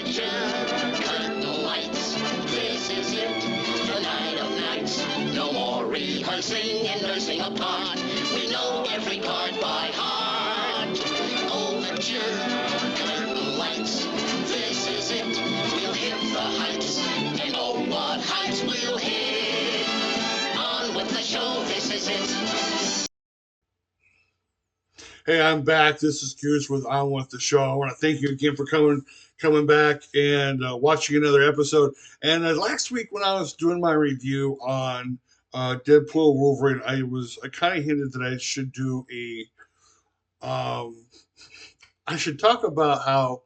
picture, curtain lights. This is it, the night of nights. No more rehearsing and nursing apart. We know every part by heart. Overture, curtain lights. This is it, we'll hit the heights. And oh, what heights we'll hit. On with the show, this is it. Hey, I'm back. This is Goose with On With The Show. I want to thank you again for coming back and watching another episode. And last week when I was doing my review on Deadpool Wolverine, I kind of hinted that I should do I should talk about how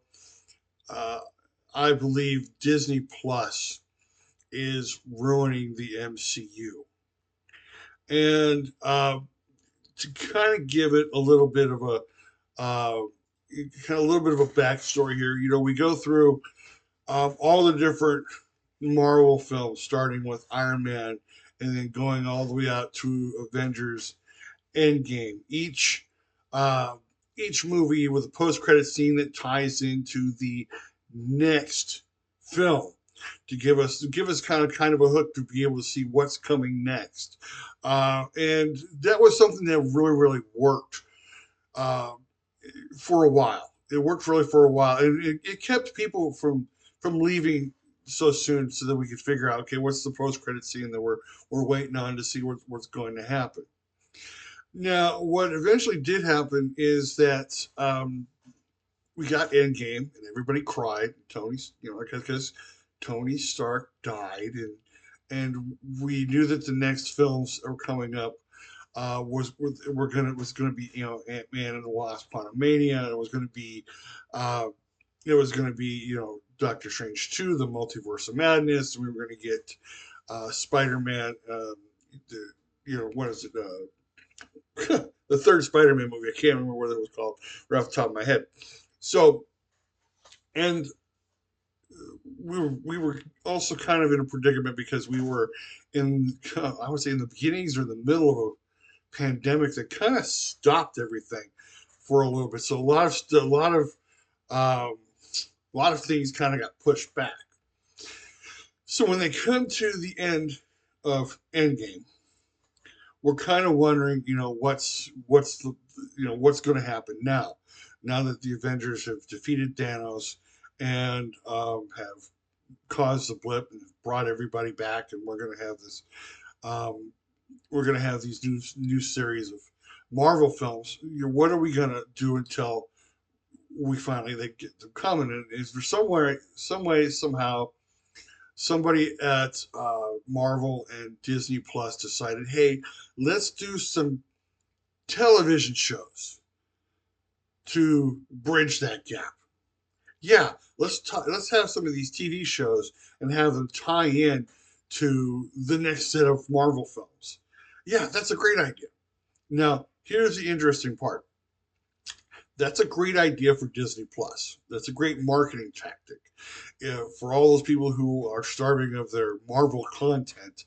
uh, I believe Disney Plus is ruining the MCU. And to kind of give it a little bit of uh, a little bit of a backstory here. We go through all the different Marvel films, starting with Iron Man, and then going all the way out to Avengers Endgame. Uh, each movie with a post-credit scene that ties into the next film to give us kind of a hook to be able to see what's coming next. And that was something that really worked uh, for a while. It worked really for a while, and it kept people from leaving so soon, so that we could figure out, okay, what's the post credit scene that we're waiting on to see what's going to happen. Now, what eventually did happen is that we got Endgame, and everybody cried. Tony's, because Tony Stark died, and we knew that the next films are coming up was gonna be Ant Man and the Wasp: Quantumania. It was gonna be uh, Doctor Strange 2, the Multiverse of Madness. We were gonna get Spider Man. The, what is it? The third Spider Man movie. I can't remember what it was called right off the top of my head. So, and we were also kind of in a predicament because we were in I would say in the beginnings or the middle of a pandemic that kind of stopped everything for a little bit. So um, a lot of things kind of got pushed back. So when they come to the end of Endgame, we're kind of wondering, what's going to happen now, now that the Avengers have defeated Thanos and have caused the blip and brought everybody back, and um, we're going to have these new series of Marvel films. What are we going to do until we finally they get them coming? And is there some way, somehow, somebody at Marvel and Disney Plus decided, hey, let's do some television shows to bridge that gap. Yeah, let's have some of these TV shows and have them tie in to the next set of Marvel films. Yeah, that's a great idea. Now, here's the interesting part. That's a great idea for Disney Plus. That's a great marketing tactic. For all those people who are starving of their Marvel content,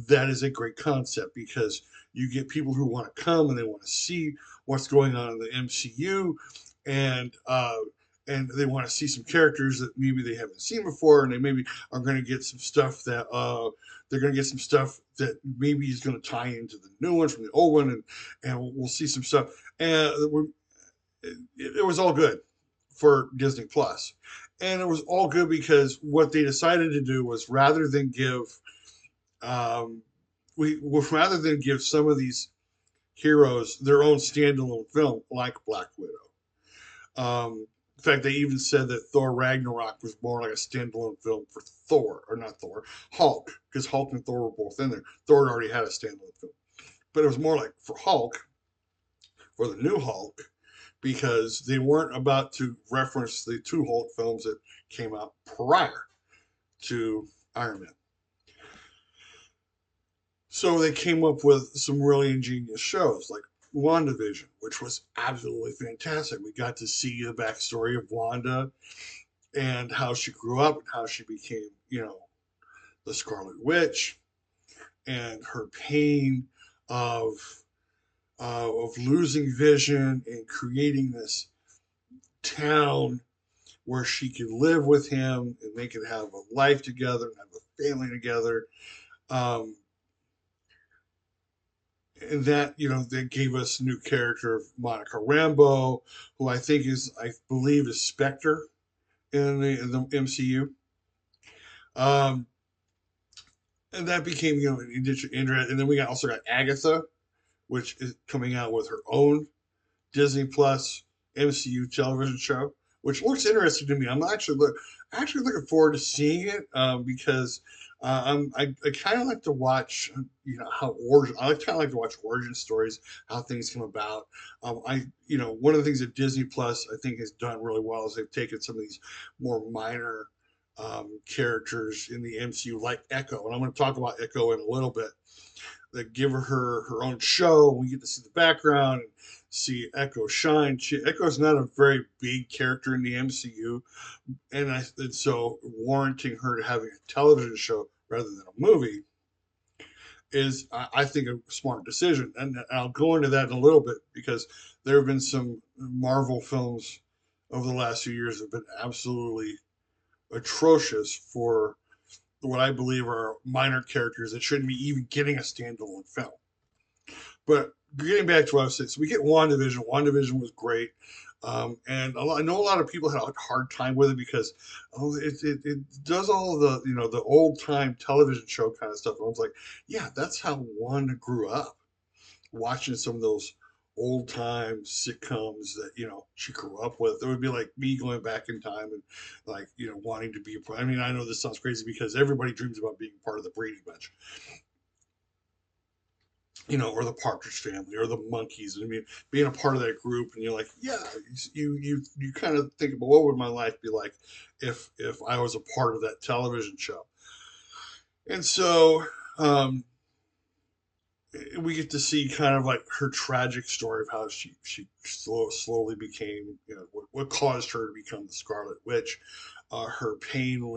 that is a great concept because you get people who want to come and they want to see what's going on in the MCU, and they want to see some characters that maybe they haven't seen before, and they maybe are going to get some stuff that they're going to get some stuff that maybe is going to tie into the new one from the old one, and we'll see some stuff. And it was all good for Disney Plus, and it was all good because what they decided to do was um, rather than give some of these heroes their own standalone film like Black Widow. In fact, they even said that Thor Ragnarok was more like a standalone film for Thor, or not Thor, Hulk, because Hulk and Thor were both in there. Thor already had a standalone film, but it was more like for Hulk, for the new Hulk, because they weren't about to reference the two Hulk films that came out prior to Iron Man. So they came up with some really ingenious shows like WandaVision, which was absolutely fantastic. We got to see the backstory of Wanda and how she grew up and how she became, the Scarlet Witch, and her pain of of losing vision and creating this town where she could live with him and they could have a life together and have a family together. Um, and that, that gave us a new character of Monica Rambeau, who I believe is Spectre in the MCU. Um, and that became, an interesting. And then we also got Agatha, which is coming out with her own Disney Plus MCU television show, which looks interesting to me. I'm actually looking forward to seeing it, because I kind of like to watch, I kind of like to watch origin stories, how things come about. One of the things that Disney Plus I think has done really well is they've taken some of these more minor characters in the MCU, like Echo, and I'm going to talk about Echo in a little bit, that give her own show. We get to see the background and see Echo shine. Echo's not a very big character in the MCU, and so warranting her to having a television show rather than a movie is, I think, a smart decision. And I'll go into that in a little bit, because there have been some Marvel films over the last few years that have been absolutely atrocious for what I believe are minor characters that shouldn't be even getting a standalone film. But getting back to what I was saying, so we get WandaVision. WandaVision was great. And I know a lot of people had a hard time with it, because it does all of the old time television show kind of stuff. And I was like, yeah, that's how Wanda grew up, watching some of those old time sitcoms that she grew up with. It would be like me going back in time and, like, wanting to be a part. I mean, I know this sounds crazy, because everybody dreams about being part of the Brady Bunch, or the Partridge Family, or the Monkeys. I mean, being a part of that group, and you're like, yeah, you kind of think about, what would my life be like if I was a part of that television show. And so, we get to see kind of like her tragic story of how she slowly became, what caused her to become the Scarlet Witch, her pain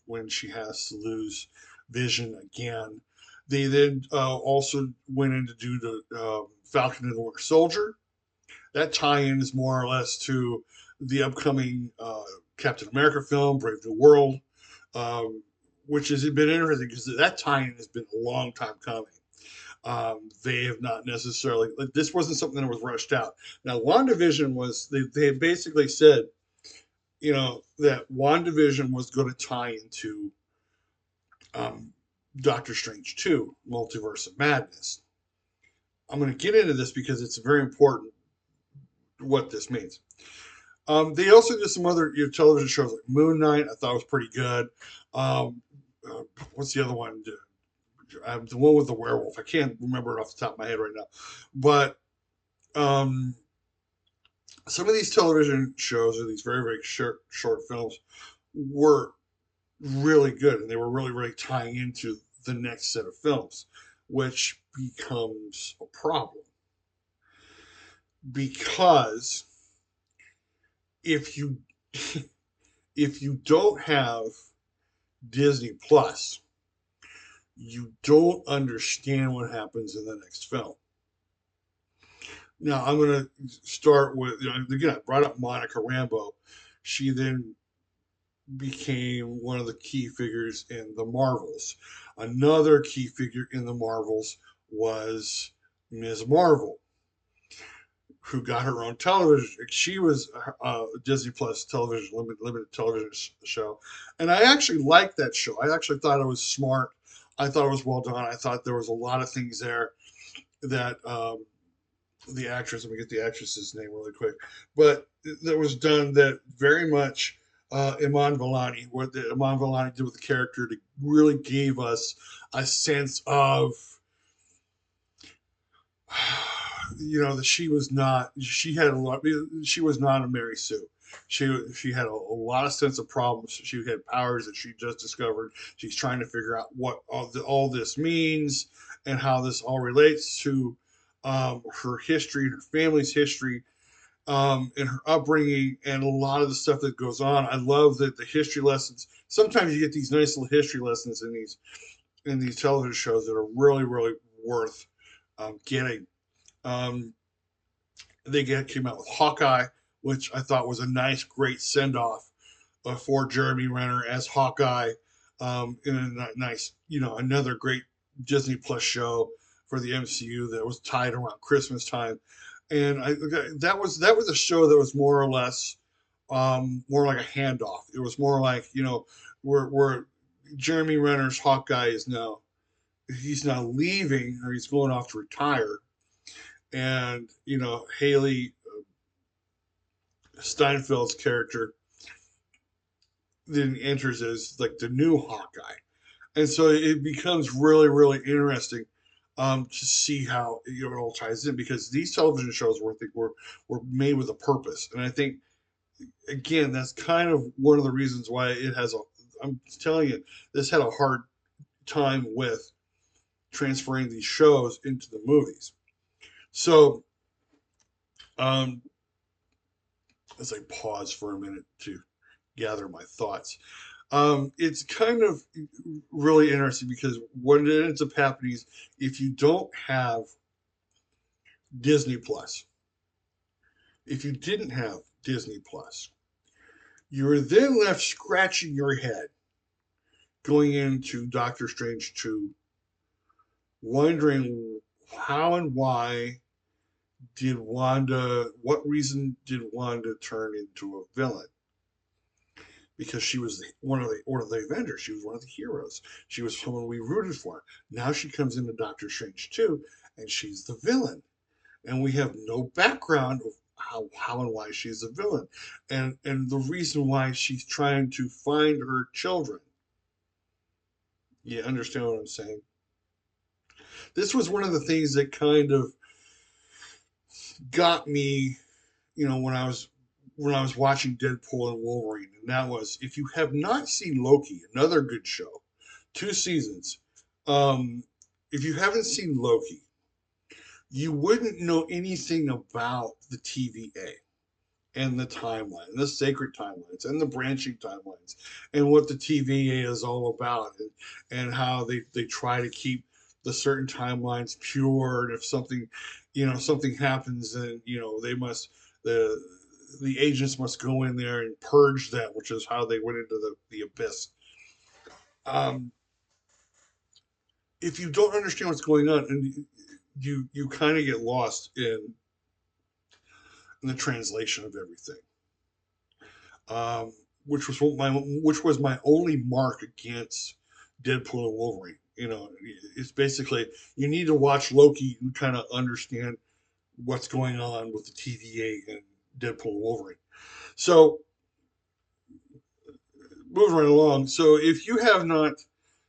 when she has to lose vision again. They then also went in to do the Falcon and the Winter Soldier. That tie-in is more or less to the upcoming Captain America film, Brave New World, which has been interesting, because that tie-in has been a long time coming. They have not necessarily, like, this wasn't something that was rushed out. Now, WandaVision was, they basically said, that WandaVision was going to tie into um, Doctor Strange 2, Multiverse of Madness. I'm going to get into this because it's very important what this means. They also did some other television shows, like Moon Knight. I thought was pretty good. Um, what's the other one? The one with the werewolf. I can't remember it off the top of my head right now. But um, some of these television shows, or these very, very short films, were really good, and they were really, really tying into the next set of films, which becomes a problem, because if you if you don't have Disney Plus, you don't understand what happens in the next film. Now, I'm going to start with, again, I brought up Monica Rambeau. She then became one of the key figures in the Marvels. Another key figure in the Marvels was Ms. Marvel, who got her own television. She was a Disney Plus television, limited television show. And I actually liked that show. I actually thought it was smart. I thought it was well done. I thought there was a lot of things there that the actress, let me get the actress's name really quick, but that was done that very much Iman Vellani, what Iman Vellani did with the character, to really gave us a sense of, that she was not a Mary Sue. She had a lot of sense of problems. She had powers that she just discovered. She's trying to figure out what all this means, and how this all relates to her history and her family's history, and her upbringing, and a lot of the stuff that goes on. I love that the history lessons. Sometimes you get these nice little history lessons in these television shows that are really, really worth getting. Um, came out with Hawkeye, which I thought was a nice, great send off for Jeremy Renner as Hawkeye, in a nice, another great Disney Plus show for the MCU that was tied around Christmas time, and that was a show that was more or less, more like a handoff. It was more like, where Jeremy Renner's Hawkeye is now, he's now leaving, or he's going off to retire, and Haley Steinfeld's character then enters as like the new Hawkeye, and so it becomes really, really interesting, to see how it all ties in, because these television shows were made with a purpose, and I think, again, that's kind of one of the reasons why it has a. I'm telling you, this had a hard time with transferring these shows into the movies. So, um, as I pause for a minute to gather my thoughts, it's kind of really interesting, because what ends up happening is, if you don't have Disney Plus, if you didn't have Disney Plus, you're then left scratching your head going into Doctor Strange 2, wondering how and why what reason did Wanda turn into a villain? Because she was one of the Avengers. She was one of the heroes. She was someone we rooted for. Now she comes into Doctor Strange 2, and she's the villain. And we have no background of how and why she's a villain. And the reason why she's trying to find her children. You understand what I'm saying? This was one of the things that kind of got me, when I was watching Deadpool and Wolverine, and that was, if you have not seen Loki, another good show, 2 seasons. If you haven't seen Loki, you wouldn't know anything about the TVA and the timeline, and the sacred timelines, and the branching timelines, and what the TVA is all about, and how they try to keep the certain timelines pure, and if something happens, then they must the the agents must go in there and purge that, which is how they went into the abyss. Um, if you don't understand what's going on, and you kind of get lost in the translation of everything, um, which was my only mark against Deadpool and Wolverine. It's basically, you need to watch Loki and kind of understand what's going on with the TVA and Deadpool and Wolverine. So, moving right along. So, if you have not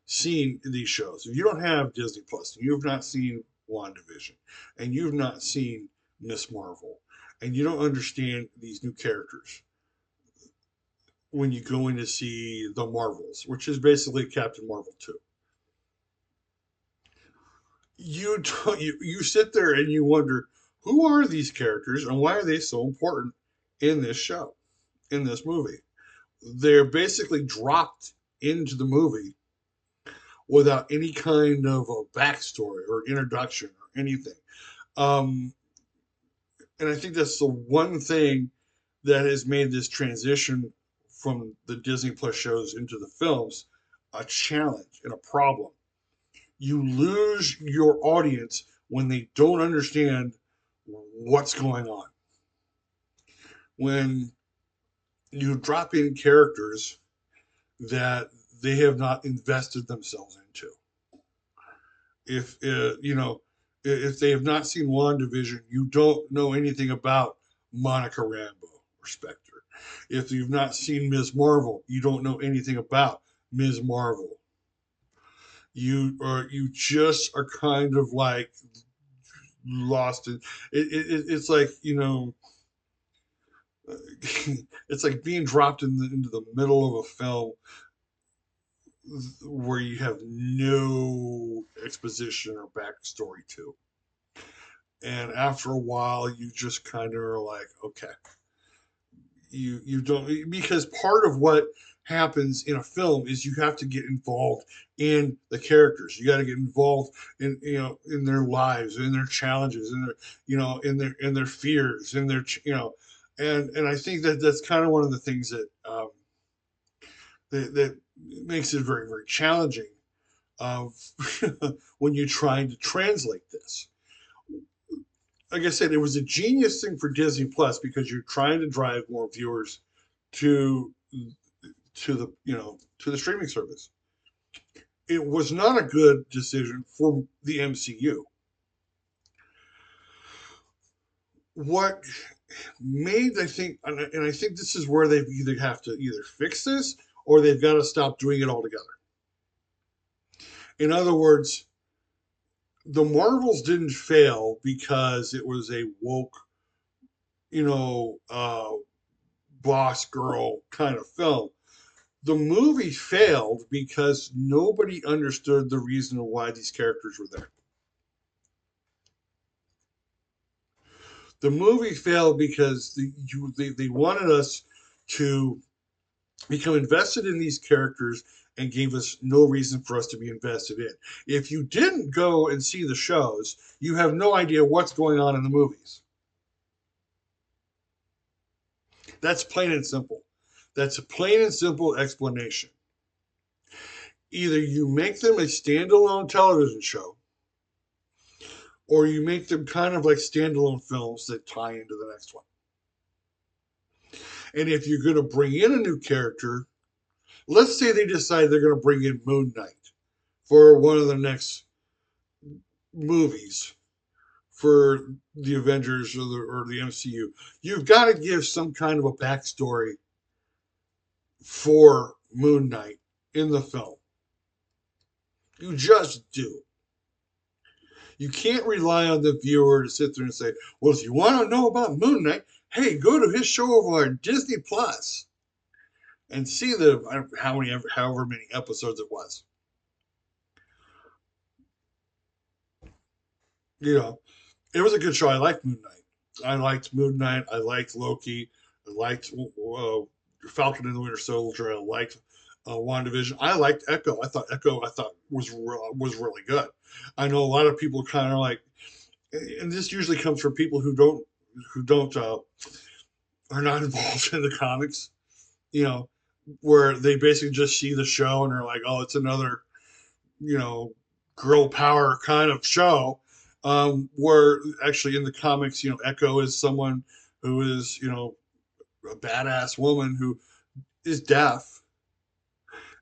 seen these shows, if you don't have Disney Plus, and you've not seen WandaVision, and you've not seen Miss Marvel, and you don't understand these new characters, when you go in to see the Marvels, which is basically Captain Marvel 2, you sit there and you wonder, who are these characters and why are they so important in this show, in this movie? They're basically dropped into the movie without any kind of a backstory or introduction or anything. Um, and I think that's the one thing that has made this transition from the Disney Plus shows into the films a challenge and a problem. You lose your audience when they don't understand what's going on. When you drop in characters that they have not invested themselves into. If they have not seen WandaVision, you don't know anything about Monica Rambeau or Spectre. If you've not seen Ms. Marvel, you don't know anything about Ms. Marvel. You just are kind of like lost in it's like, it's like being dropped into the middle of a film where you have no exposition or backstory to. And after a while, you just kind of are like, okay, you don't, because part of what happens in a film is you have to get involved in the characters. You got to get involved in their lives, in their challenges, in their in their fears, in their and I think that that's kind of one of the things that that makes it very, very challenging of when you're trying to translate this. Like I said, it was a genius thing for Disney Plus because you're trying to drive more viewers to to the streaming service. It was not a good decision for the MCU. What made, I think, and I think this is where they either have to either fix this or they've got to stop doing it altogether. In other words, the Marvels didn't fail because it was a woke, you know, boss girl kind of film. The movie failed because nobody understood the reason why these characters were there. The movie failed because they wanted us to become invested in these characters and gave us no reason for us to be invested in. If you didn't go and see the shows, you have no idea what's going on in the movies. That's plain and simple. That's a plain and simple explanation. Either you make them a standalone television show, or you make them kind of like standalone films that tie into the next one. And if you're going to bring in a new character, let's say they decide they're going to bring in Moon Knight for one of the next movies for the Avengers or the MCU. You've got to give some kind of a backstory for Moon Knight in the film. You just do. You can't rely on the viewer to sit there and say, well, if you want to know about Moon Knight, hey, go to his show over on Disney Plus and see the however many episodes it was. You know, it was a good show. I liked Moon Knight. I liked Moon Knight. I liked Loki. I liked Falcon and the Winter Soldier. I liked WandaVision. I liked Echo. I thought was really good. I know a lot of people kind of like, and this usually comes from people who don't are not involved in the comics. You know, where they basically just see the show and they're like, oh, it's another you know girl power kind of show. Where actually in the comics, Echo is someone who is a badass woman who is deaf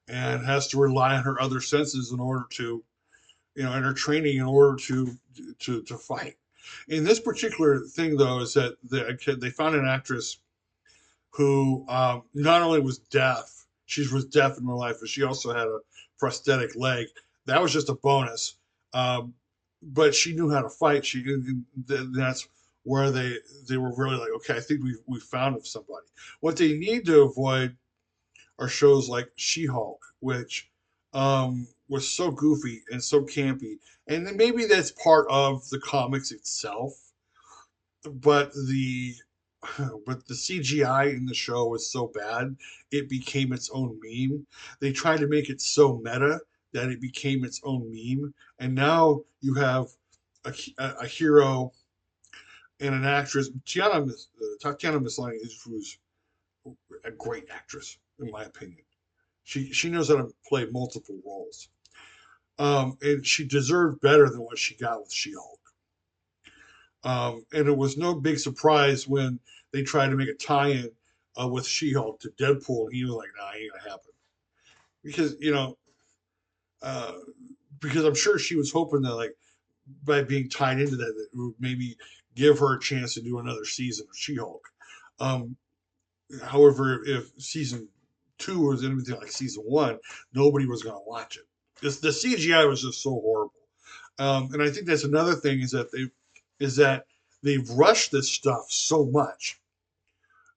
and has to rely on her other senses in order to and her training in order to fight. In this particular thing, though, is that they found an actress who not only was deaf, she was deaf in real life, but she also had a prosthetic leg. That was just a bonus. But she knew how to fight. That's where they were really like, okay, I think we found somebody. What they need to avoid are shows like She-Hulk, which was so goofy and so campy, and then maybe that's part of the comics itself, but the but the CGI in the show was so bad it became its own meme. They tried to make it so meta that it became its own meme, and now you have a hero and an actress. Tatiana Maslany who's a great actress in my opinion. She knows how to play multiple roles, and she deserved better than what she got with She-Hulk. And it was no big surprise when they tried to make a tie-in with She-Hulk to Deadpool, and he was like, "Nah, ain't gonna happen," because uh, because I'm sure she was hoping that like by being tied into that, it would maybe give her a chance to do another season of She-Hulk. Um, However, if season two was anything like season one, nobody was going to watch it. The CGI was just so horrible, and I think that's another thing is that they've rushed this stuff so much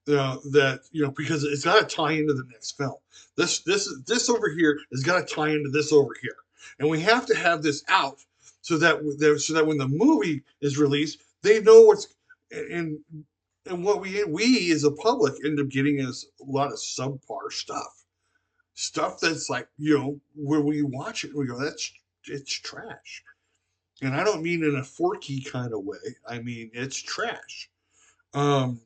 that because it's got to tie into the next film. This over here has got to tie into this over here, and we have to have this out so that when the movie is released, they know what's and and what we as a public end up getting is a lot of subpar stuff that's like where we watch it and we go, it's trash. And I don't mean in a forky kind of way. I mean it's trash. um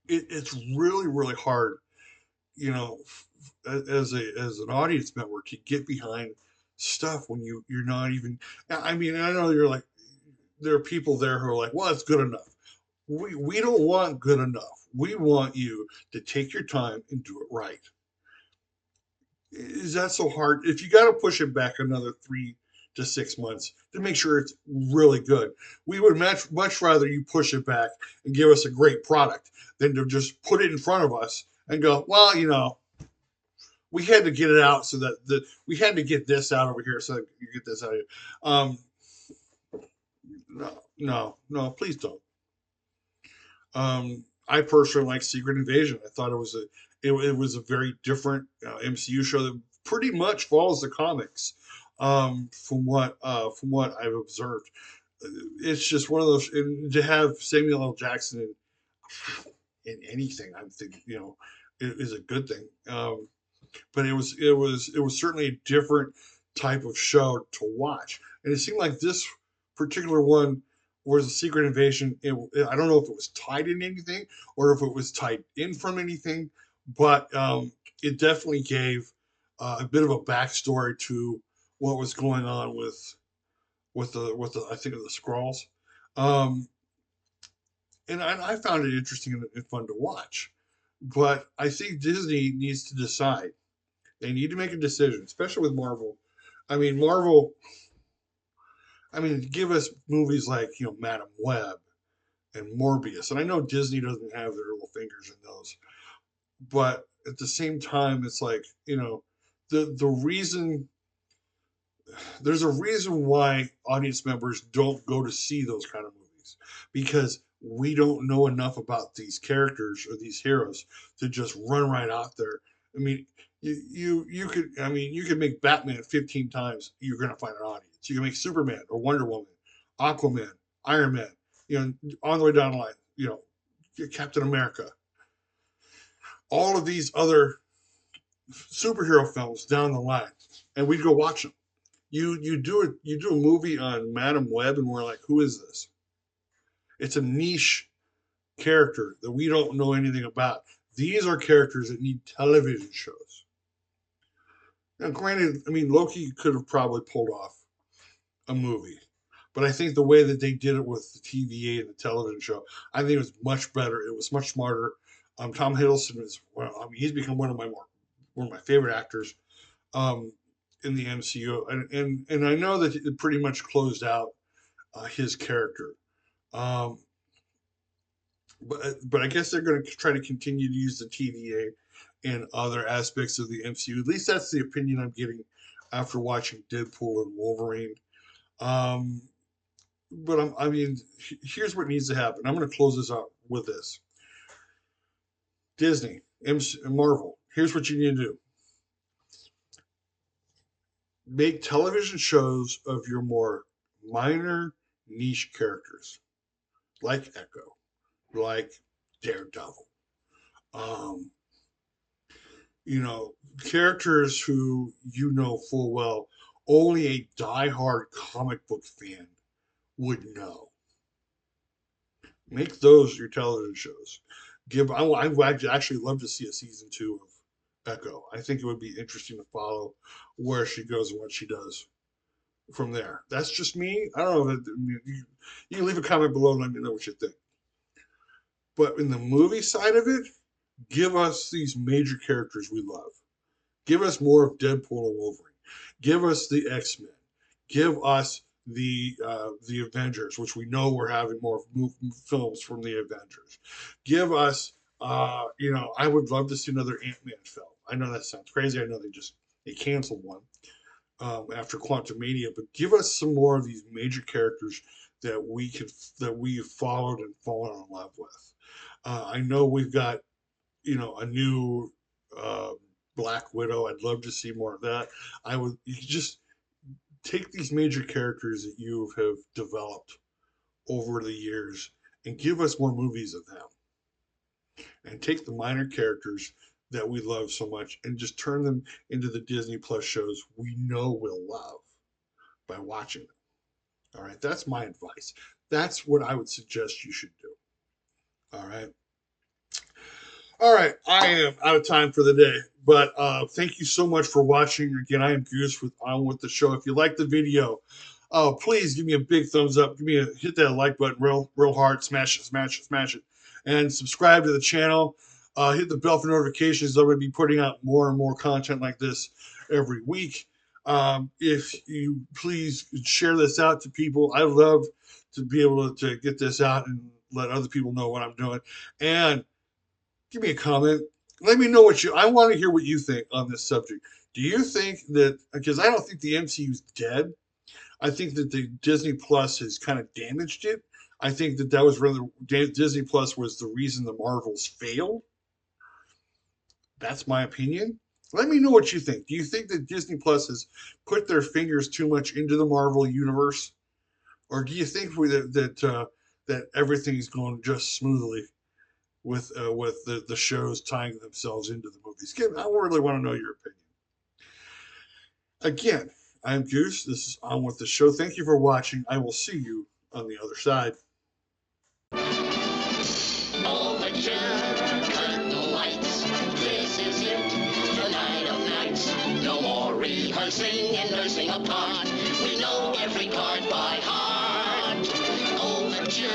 it's really, really hard. you know, as an audience member to get behind stuff when you're not even. I mean, I know you're like there are people there who are like, well, it's good enough. We don't want good enough. We want you to take your time and do it right. Is that so hard? If you got to push it back another 3 to 6 months to make sure it's really good, we would much rather you push it back and give us a great product than to just put it in front of us and go, well, we had to get it out so that we had to get this out over here so that you get this out of here. No, no, no, please don't. I personally like Secret Invasion. I thought it was a very different MCU show that pretty much follows the comics. From what I've observed, it's just one of those. And to have Samuel L. Jackson in anything, I'm thinking is a good thing. But it was certainly a different type of show to watch, and it seemed like this particular one was a Secret Invasion. I don't know if it was tied in anything or if it was tied in from anything, but it definitely gave a bit of a backstory to what was going on with the I think of the Skrulls, um, and I found it interesting and fun to watch. But I think Disney needs to decide. They need to make a decision, especially with Marvel. I mean, Marvel. I mean, give us movies like Madam Web and Morbius, and I know Disney doesn't have their little fingers in those, but at the same time, it's like the reason there's a reason why audience members don't go to see those kind of movies because we don't know enough about these characters or these heroes to just run right out there. I mean, you could you could make Batman 15 times, you're gonna find an audience. You can make Superman or Wonder Woman, Aquaman, Iron Man, on the way down the line, Captain America, all of these other superhero films down the line, and we'd go watch them. You do a movie on Madam Web, and we're like, who is this? It's a niche character that we don't know anything about. These are characters that need television shows. Now, granted, I mean Loki could have probably pulled off a movie, but I think the way that they did it with the TVA and the television show, I think it was much better. It was much smarter. Tom Hiddleston is well, I mean, he's become one of my favorite actors um, in the MCU, and I know that it pretty much closed out his character. Um, but I guess they're going to try to continue to use the TVA in other aspects of the MCU. At least that's the opinion I'm getting after watching Deadpool and Wolverine. Um, but I mean, here's what needs to happen. I'm going to close this out with this: Disney, Marvel. Here's what you need to do: make television shows of your more minor niche characters, like Echo, like Daredevil. Um, characters who full well only a diehard comic book fan would know. Make those your television shows. I would actually love to see a season 2 of Echo. I think it would be interesting to follow where she goes and what she does from there. That's just me. I don't know. You can leave a comment below and let me know what you think. But in the movie side of it, give us these major characters we love. Give us more of Deadpool and Wolverine. Give us the X-Men. Give us the Avengers, which we know we're having more films from the Avengers. Give us, I would love to see another Ant-Man film. I know that sounds crazy. I know they canceled one after Quantumania, but give us some more of these major characters that we've followed and fallen in love with. I know we've got a new uh, Black Widow. I'd love to see more of that. You just take these major characters that you have developed over the years and give us more movies of them. And take the minor characters that we love so much and just turn them into the Disney Plus shows we know we'll love by watching them. All right, that's my advice. That's what I would suggest you should do. All right. All right, I am out of time for the day, but thank you so much for watching. Again, I am Goose with On With The Show. If you like the video, please give me a big thumbs up. Hit that like button real hard. Smash it, smash it, smash it. And subscribe to the channel. Hit the bell for notifications. I'm going to be putting out more and more content like this every week. If you please share this out to people, I love to be able to get this out and let other people know what I'm doing. And give me a comment. Let me know I want to hear what you think on this subject. Do you think that, because I don't think the MCU is dead. I think that the Disney Plus has kind of damaged it. I think that was really, Disney Plus was the reason the Marvels failed. That's my opinion. Let me know what you think. Do you think that Disney Plus has put their fingers too much into the Marvel universe, or do you think that everything's going just smoothly with the shows tying themselves into the movies? I really want to know your opinion. Again, I'm Goose. This is On With The Show. Thank you for watching. I will see you on the other side. Overture, cut the lights. This is it, the night of nights. No more rehearsing and nursing a part. We know every card by heart. Overture,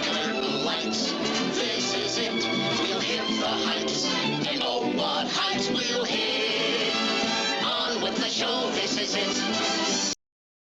cut the lights. This is it, we'll hit the heights. And oh, what heights we'll hit. On with the show, this is it.